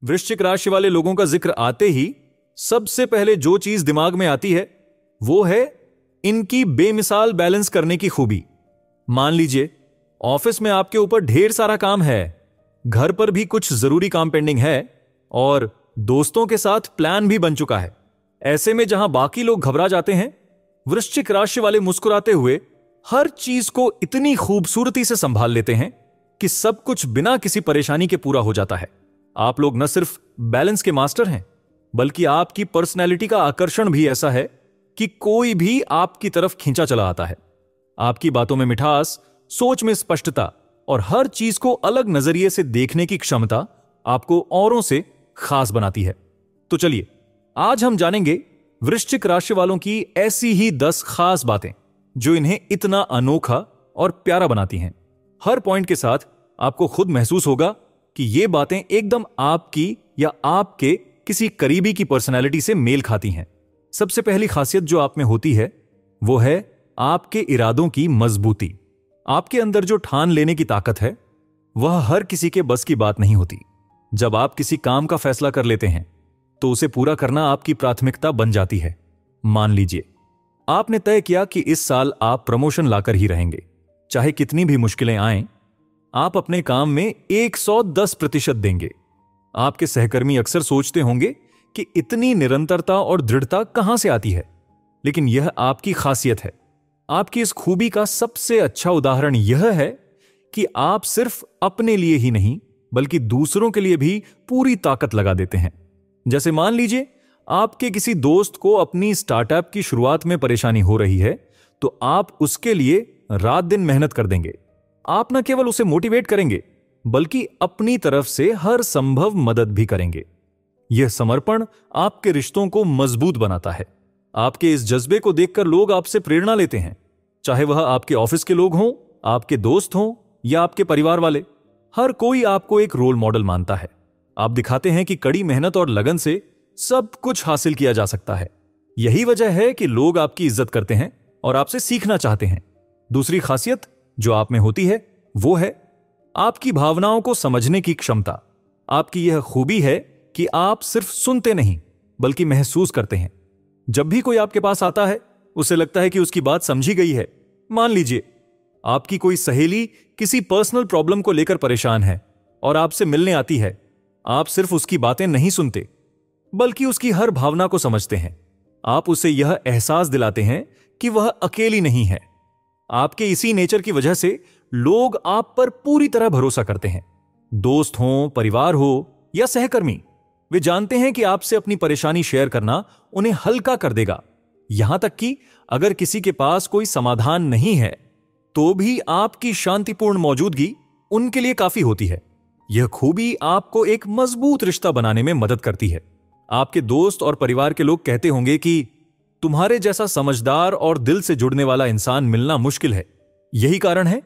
वृश्चिक राशि वाले लोगों का जिक्र आते ही सबसे पहले जो चीज दिमाग में आती है वो है इनकी बेमिसाल बैलेंस करने की खूबी। मान लीजिए ऑफिस में आपके ऊपर ढेर सारा काम है, घर पर भी कुछ जरूरी काम पेंडिंग है और दोस्तों के साथ प्लान भी बन चुका है। ऐसे में जहां बाकी लोग घबरा जाते हैं, वृश्चिक राशि वाले मुस्कुराते हुए हर चीज को इतनी खूबसूरती से संभाल लेते हैं कि सब कुछ बिना किसी परेशानी के पूरा हो जाता है। आप लोग न सिर्फ बैलेंस के मास्टर हैं, बल्कि आपकी पर्सनैलिटी का आकर्षण भी ऐसा है कि कोई भी आपकी तरफ खींचा चला आता है। आपकी बातों में मिठास, सोच में स्पष्टता और हर चीज को अलग नजरिए से देखने की क्षमता आपको औरों से खास बनाती है। तो चलिए आज हम जानेंगे वृश्चिक राशि वालों की ऐसी ही 10 खास बातें जो इन्हें इतना अनोखा और प्यारा बनाती हैं। हर पॉइंट के साथ आपको खुद महसूस होगा कि ये बातें एकदम आपकी या आपके किसी करीबी की पर्सनैलिटी से मेल खाती हैं। सबसे पहली खासियत जो आप में होती है वो है आपके इरादों की मजबूती। आपके अंदर जो ठान लेने की ताकत है वह हर किसी के बस की बात नहीं होती। जब आप किसी काम का फैसला कर लेते हैं तो उसे पूरा करना आपकी प्राथमिकता बन जाती है। मान लीजिए आपने तय किया कि इस साल आप प्रमोशन लाकर ही रहेंगे, चाहे कितनी भी मुश्किलें आएं। आप अपने काम में 110% देंगे। आपके सहकर्मी अक्सर सोचते होंगे कि इतनी निरंतरता और दृढ़ता कहां से आती है, लेकिन यह आपकी खासियत है। आपकी इस खूबी का सबसे अच्छा उदाहरण यह है कि आप सिर्फ अपने लिए ही नहीं बल्कि दूसरों के लिए भी पूरी ताकत लगा देते हैं। जैसे मान लीजिए आपके किसी दोस्त को अपनी स्टार्टअप की शुरुआत में परेशानी हो रही है, तो आप उसके लिए रात दिन मेहनत कर देंगे। आप न केवल उसे मोटिवेट करेंगे बल्कि अपनी तरफ से हर संभव मदद भी करेंगे। यह समर्पण आपके रिश्तों को मजबूत बनाता है। आपके इस जज्बे को देखकर लोग आपसे प्रेरणा लेते हैं, चाहे वह आपके ऑफिस के लोग हों, आपके दोस्त हों या आपके परिवार वाले। हर कोई आपको एक रोल मॉडल मानता है। आप दिखाते हैं कि कड़ी मेहनत और लगन से सब कुछ हासिल किया जा सकता है। यही वजह है कि लोग आपकी इज्जत करते हैं और आपसे सीखना चाहते हैं। दूसरी खासियत जो आप में होती है वो है आपकी भावनाओं को समझने की क्षमता। आपकी यह खूबी है कि आप सिर्फ सुनते नहीं बल्कि महसूस करते हैं। जब भी कोई आपके पास आता है उसे लगता है कि उसकी बात समझी गई है। मान लीजिए आपकी कोई सहेली किसी पर्सनल प्रॉब्लम को लेकर परेशान है और आपसे मिलने आती है। आप सिर्फ उसकी बातें नहीं सुनते बल्कि उसकी हर भावना को समझते हैं। आप उसे यह एहसास दिलाते हैं कि वह अकेली नहीं है। आपके इसी नेचर की वजह से लोग आप पर पूरी तरह भरोसा करते हैं। दोस्त हो, परिवार हो या सहकर्मी, वे जानते हैं कि आपसे अपनी परेशानी शेयर करना उन्हें हल्का कर देगा। यहां तक कि अगर किसी के पास कोई समाधान नहीं है तो भी आपकी शांतिपूर्ण मौजूदगी उनके लिए काफी होती है। यह खूबी आपको एक मजबूत रिश्ता बनाने में मदद करती है। आपके दोस्त और परिवार के लोग कहते होंगे कि तुम्हारे जैसा समझदार और दिल से जुड़ने वाला इंसान मिलना मुश्किल है। यही कारण है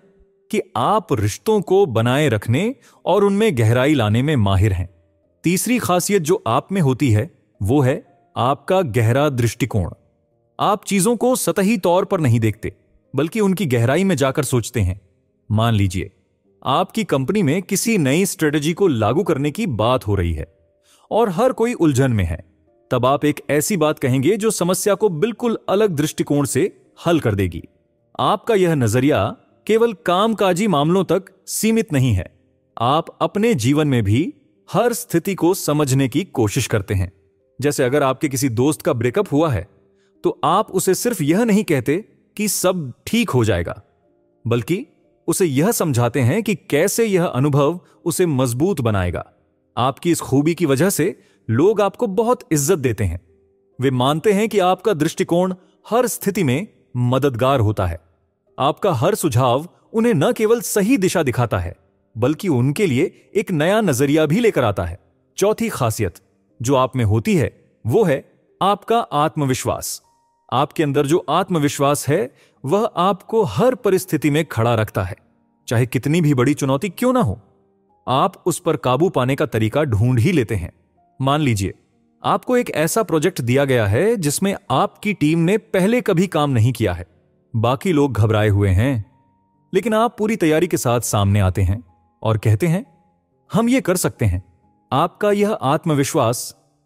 कि आप रिश्तों को बनाए रखने और उनमें गहराई लाने में माहिर हैं। तीसरी खासियत जो आप में होती है वो है आपका गहरा दृष्टिकोण। आप चीजों को सतही तौर पर नहीं देखते बल्कि उनकी गहराई में जाकर सोचते हैं। मान लीजिए आपकी कंपनी में किसी नई स्ट्रेटजी को लागू करने की बात हो रही है और हर कोई उलझन में है। तब आप एक ऐसी बात कहेंगे जो समस्या को बिल्कुल अलग दृष्टिकोण से हल कर देगी। आपका यह नजरिया केवल कामकाजी मामलों तक सीमित नहीं है। आप अपने जीवन में भी हर स्थिति को समझने की कोशिश करते हैं। जैसे अगर आपके किसी दोस्त का ब्रेकअप हुआ है तो आप उसे सिर्फ यह नहीं कहते कि सब ठीक हो जाएगा, बल्कि उसे यह समझाते हैं कि कैसे यह अनुभव उसे मजबूत बनाएगा। आपकी इस खूबी की वजह से लोग आपको बहुत इज्जत देते हैं। वे मानते हैं कि आपका दृष्टिकोण हर स्थिति में मददगार होता है। आपका हर सुझाव उन्हें न केवल सही दिशा दिखाता है बल्कि उनके लिए एक नया नजरिया भी लेकर आता है। चौथी खासियत जो आप में होती है वो है आपका आत्मविश्वास। आपके अंदर जो आत्मविश्वास है वह आपको हर परिस्थिति में खड़ा रखता है। चाहे कितनी भी बड़ी चुनौती क्यों ना हो, आप उस पर काबू पाने का तरीका ढूंढ ही लेते हैं। मान लीजिए आपको एक ऐसा प्रोजेक्ट दिया गया है जिसमें आपकी टीम ने पहले कभी काम नहीं किया है। बाकी लोग घबराए हुए हैं, लेकिन आप पूरी तैयारी के साथ सामने आते हैं और कहते हैं हम ये कर सकते हैं। आपका यह आत्मविश्वास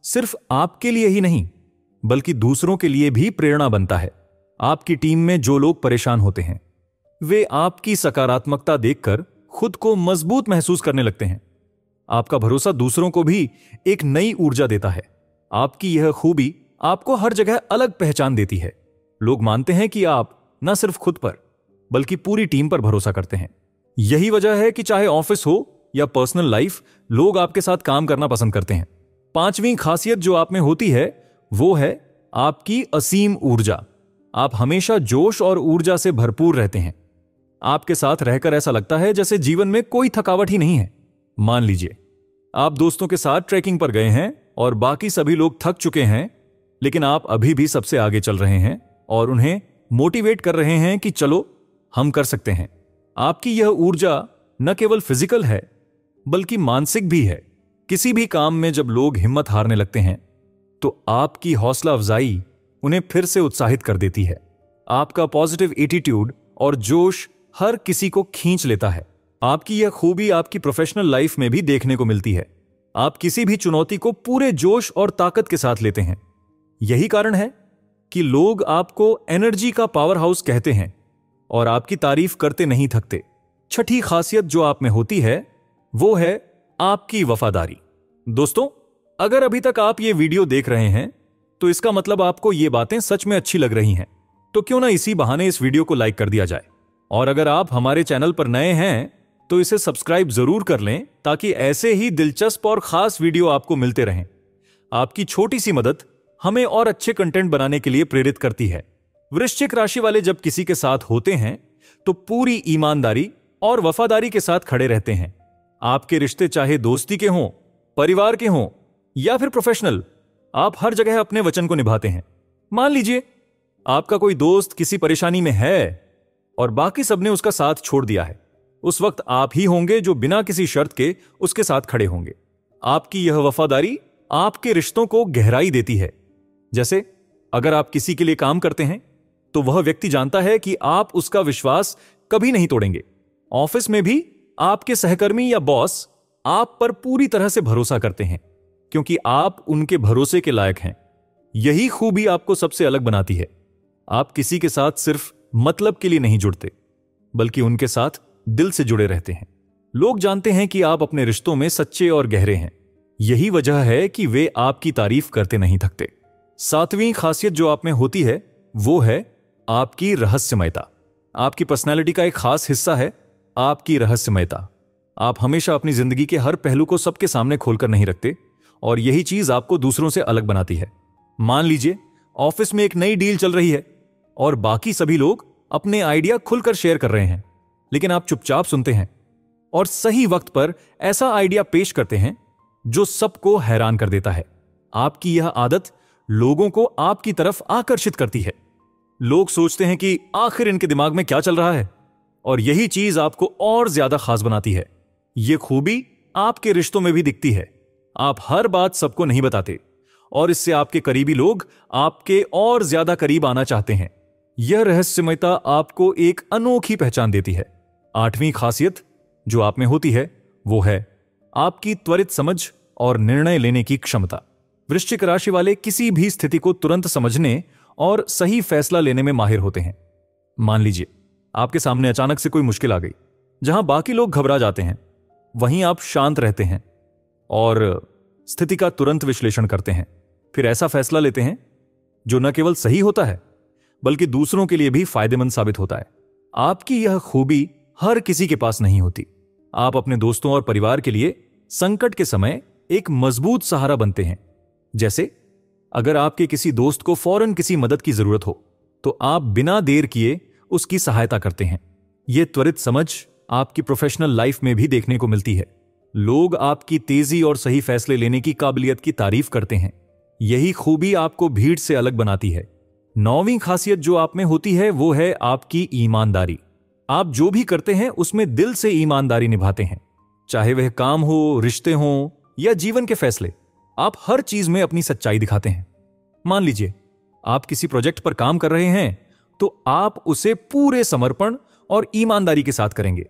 सिर्फ आपके लिए ही नहीं बल्कि दूसरों के लिए भी प्रेरणा बनता है। आपकी टीम में जो लोग परेशान होते हैं वे आपकी सकारात्मकता देखकर खुद को मजबूत महसूस करने लगते हैं। आपका भरोसा दूसरों को भी एक नई ऊर्जा देता है। आपकी यह खूबी आपको हर जगह अलग पहचान देती है। लोग मानते हैं कि आप न सिर्फ खुद पर बल्कि पूरी टीम पर भरोसा करते हैं। यही वजह है कि चाहे ऑफिस हो या पर्सनल लाइफ, लोग आपके साथ काम करना पसंद करते हैं। पांचवी खासियत जो आप में होती है वो है आपकी असीम ऊर्जा। आप हमेशा जोश और ऊर्जा से भरपूर रहते हैं। आपके साथ रहकर ऐसा लगता है जैसे जीवन में कोई थकावट ही नहीं है। मान लीजिए आप दोस्तों के साथ ट्रैकिंग पर गए हैं और बाकी सभी लोग थक चुके हैं, लेकिन आप अभी भी सबसे आगे चल रहे हैं और उन्हें मोटिवेट कर रहे हैं कि चलो हम कर सकते हैं। आपकी यह ऊर्जा न केवल फिजिकल है बल्कि मानसिक भी है। किसी भी काम में जब लोग हिम्मत हारने लगते हैं तो आपकी हौसला अफजाई उन्हें फिर से उत्साहित कर देती है। आपका पॉजिटिव एटीट्यूड और जोश हर किसी को खींच लेता है। आपकी यह खूबी आपकी प्रोफेशनल लाइफ में भी देखने को मिलती है। आप किसी भी चुनौती को पूरे जोश और ताकत के साथ लेते हैं। यही कारण है कि लोग आपको एनर्जी का पावर हाउस कहते हैं और आपकी तारीफ करते नहीं थकते। छठी खासियत जो आप में होती है वो है आपकी वफादारी। दोस्तों, अगर अभी तक आप ये वीडियो देख रहे हैं तो इसका मतलब आपको ये बातें सच में अच्छी लग रही हैं। तो क्यों ना इसी बहाने इस वीडियो को लाइक कर दिया जाए। और अगर आप हमारे चैनल पर नए हैं तो इसे सब्सक्राइब जरूर कर लें ताकि ऐसे ही दिलचस्प और खास वीडियो आपको मिलते रहें। आपकी छोटी सी मदद हमें और अच्छे कंटेंट बनाने के लिए प्रेरित करती है। वृश्चिक राशि वाले जब किसी के साथ होते हैं तो पूरी ईमानदारी और वफादारी के साथ खड़े रहते हैं। आपके रिश्ते चाहे दोस्ती के हों, परिवार के हों या फिर प्रोफेशनल, आप हर जगह अपने वचन को निभाते हैं। मान लीजिए आपका कोई दोस्त किसी परेशानी में है और बाकी सबने उसका साथ छोड़ दिया है। उस वक्त आप ही होंगे जो बिना किसी शर्त के उसके साथ खड़े होंगे। आपकी यह वफादारी आपके रिश्तों को गहराई देती है। जैसे अगर आप किसी के लिए काम करते हैं तो वह व्यक्ति जानता है कि आप उसका विश्वास कभी नहीं तोड़ेंगे। ऑफिस में भी आपके सहकर्मी या बॉस आप पर पूरी तरह से भरोसा करते हैं क्योंकि आप उनके भरोसे के लायक हैं। यही खूबी आपको सबसे अलग बनाती है। आप किसी के साथ सिर्फ मतलब के लिए नहीं जुड़ते बल्कि उनके साथ दिल से जुड़े रहते हैं। लोग जानते हैं कि आप अपने रिश्तों में सच्चे और गहरे हैं। यही वजह है कि वे आपकी तारीफ करते नहीं थकते। सातवीं खासियत जो आप में होती है वो है आपकी रहस्यमयता। आपकी पर्सनैलिटी का एक खास हिस्सा है आपकी रहस्यमयता। आप हमेशा अपनी जिंदगी के हर पहलू को सबके सामने खोलकर नहीं रखते और यही चीज आपको दूसरों से अलग बनाती है। मान लीजिए ऑफिस में एक नई डील चल रही है और बाकी सभी लोग अपने आइडिया खुलकर शेयर कर रहे हैं, लेकिन आप चुपचाप सुनते हैं और सही वक्त पर ऐसा आइडिया पेश करते हैं जो सबको हैरान कर देता है। आपकी यह आदत लोगों को आपकी तरफ आकर्षित करती है। लोग सोचते हैं कि आखिर इनके दिमाग में क्या चल रहा है और यही चीज आपको और ज्यादा खास बनाती है। यह खूबी आपके रिश्तों में भी दिखती है। आप हर बात सबको नहीं बताते और इससे आपके करीबी लोग आपके और ज्यादा करीब आना चाहते हैं। यह रहस्यमयता आपको एक अनोखी पहचान देती है। आठवीं खासियत जो आप में होती है वो है आपकी त्वरित समझ और निर्णय लेने की क्षमता। वृश्चिक राशि वाले किसी भी स्थिति को तुरंत समझने और सही फैसला लेने में माहिर होते हैं। मान लीजिए आपके सामने अचानक से कोई मुश्किल आ गई। जहां बाकी लोग घबरा जाते हैं वहीं आप शांत रहते हैं और स्थिति का तुरंत विश्लेषण करते हैं। फिर ऐसा फैसला लेते हैं जो न केवल सही होता है बल्कि दूसरों के लिए भी फायदेमंद साबित होता है। आपकी यह खूबी हर किसी के पास नहीं होती। आप अपने दोस्तों और परिवार के लिए संकट के समय एक मजबूत सहारा बनते हैं। जैसे अगर आपके किसी दोस्त को फौरन किसी मदद की जरूरत हो तो आप बिना देर किए उसकी सहायता करते हैं। यह त्वरित समझ आपकी प्रोफेशनल लाइफ में भी देखने को मिलती है। लोग आपकी तेजी और सही फैसले लेने की काबिलियत की तारीफ करते हैं। यही खूबी आपको भीड़ से अलग बनाती है। नौवीं खासियत जो आप में होती है वो है आपकी ईमानदारी। आप जो भी करते हैं उसमें दिल से ईमानदारी निभाते हैं, चाहे वह काम हो, रिश्ते हों या जीवन के फैसले। आप हर चीज में अपनी सच्चाई दिखाते हैं। मान लीजिए आप किसी प्रोजेक्ट पर काम कर रहे हैं तो आप उसे पूरे समर्पण और ईमानदारी के साथ करेंगे।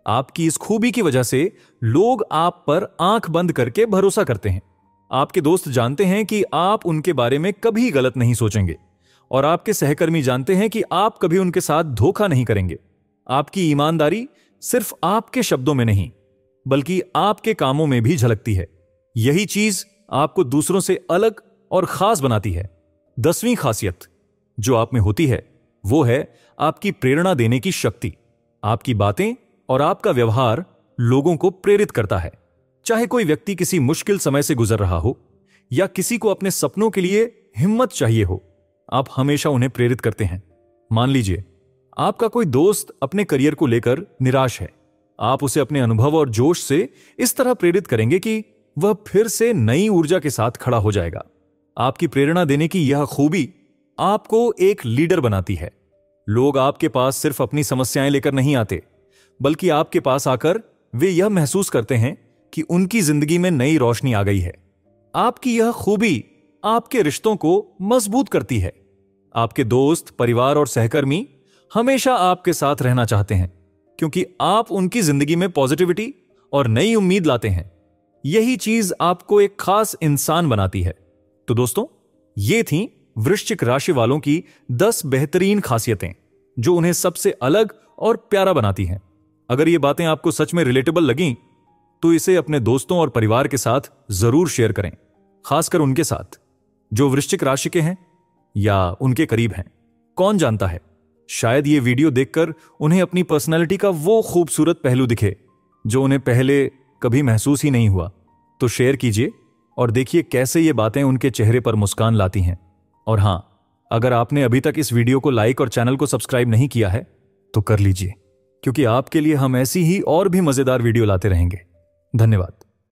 आपकी इस खूबी की वजह से लोग आप पर आंख बंद करके भरोसा करते हैं। आपके दोस्त जानते हैं कि आप उनके बारे में कभी गलत नहीं सोचेंगे और आपके सहकर्मी जानते हैं कि आप कभी उनके साथ धोखा नहीं करेंगे। आपकी ईमानदारी सिर्फ आपके शब्दों में नहीं बल्कि आपके कामों में भी झलकती है। यही चीज आपको दूसरों से अलग और खास बनाती है। 10वीं खासियत जो आप में होती है वो है आपकी प्रेरणा देने की शक्ति। आपकी बातें और आपका व्यवहार लोगों को प्रेरित करता है। चाहे कोई व्यक्ति किसी मुश्किल समय से गुजर रहा हो या किसी को अपने सपनों के लिए हिम्मत चाहिए हो, आप हमेशा उन्हें प्रेरित करते हैं। मान लीजिए आपका कोई दोस्त अपने करियर को लेकर निराश है, आप उसे अपने अनुभव और जोश से इस तरह प्रेरित करेंगे कि वह फिर से नई ऊर्जा के साथ खड़ा हो जाएगा। आपकी प्रेरणा देने की यह खूबी आपको एक लीडर बनाती है। लोग आपके पास सिर्फ अपनी समस्याएं लेकर नहीं आते बल्कि आपके पास आकर वे यह महसूस करते हैं कि उनकी जिंदगी में नई रोशनी आ गई है। आपकी यह खूबी आपके रिश्तों को मजबूत करती है। आपके दोस्त, परिवार और सहकर्मी हमेशा आपके साथ रहना चाहते हैं क्योंकि आप उनकी जिंदगी में पॉजिटिविटी और नई उम्मीद लाते हैं। यही चीज आपको एक खास इंसान बनाती है। तो दोस्तों, ये थीं वृश्चिक राशि वालों की 10 बेहतरीन खासियतें जो उन्हें सबसे अलग और प्यारा बनाती हैं। अगर ये बातें आपको सच में रिलेटेबल लगीं तो इसे अपने दोस्तों और परिवार के साथ जरूर शेयर करें, खासकर उनके साथ जो वृश्चिक राशि के हैं या उनके करीब हैं। कौन जानता है, शायद ये वीडियो देखकर उन्हें अपनी पर्सनैलिटी का वो खूबसूरत पहलू दिखे जो उन्हें पहले कभी महसूस ही नहीं हुआ। तो शेयर कीजिए और देखिए कैसे ये बातें उनके चेहरे पर मुस्कान लाती हैं। और हां, अगर आपने अभी तक इस वीडियो को लाइक और चैनल को सब्सक्राइब नहीं किया है तो कर लीजिए, क्योंकि आपके लिए हम ऐसी ही और भी मजेदार वीडियो लाते रहेंगे। धन्यवाद।